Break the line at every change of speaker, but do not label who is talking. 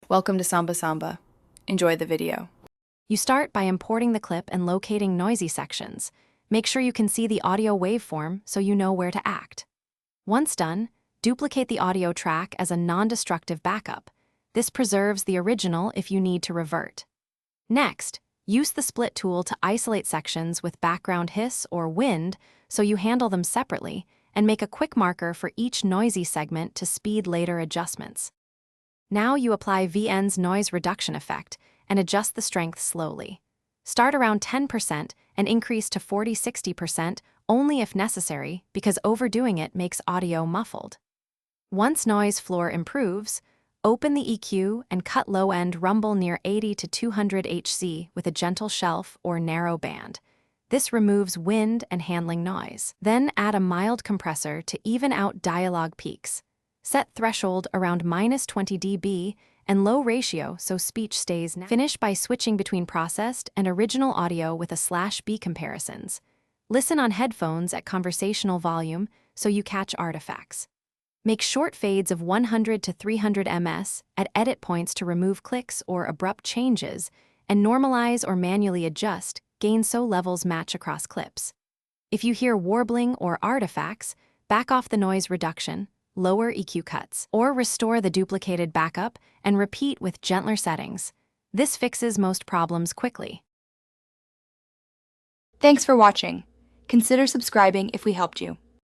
Welcome to Samba Samba. Enjoy the video.
You start by importing the clip and locating noisy sections. Make sure you can see the audio waveform so you know where to act. Once done, duplicate the audio track as a non-destructive backup. This preserves the original if you need to revert. Next, use the split tool to isolate sections with background hiss or wind so you handle them separately, and make a quick marker for each noisy segment to speed later adjustments. Now you apply VN's noise reduction effect and adjust the strength slowly. Start around 10% and increase to 40–60% only if necessary, because overdoing it makes audio muffled. Once noise floor improves, open the EQ and cut low-end rumble near 80 to 200 Hz with a gentle shelf or narrow band. This removes wind and handling noise. Then add a mild compressor to even out dialogue peaks. Set threshold around -20 dB and low ratio so speech stays natural. Finish by switching between processed and original audio with a /B comparisons. Listen on headphones at conversational volume so you catch artifacts. Make short fades of 100 to 300 ms at edit points to remove clicks or abrupt changes, and normalize or manually adjust gain so levels match across clips. If you hear warbling or artifacts, back off the noise reduction, lower EQ cuts, or restore the duplicated backup and repeat with gentler settings. This fixes most problems quickly.
Thanks for watching. Consider subscribing if we helped you.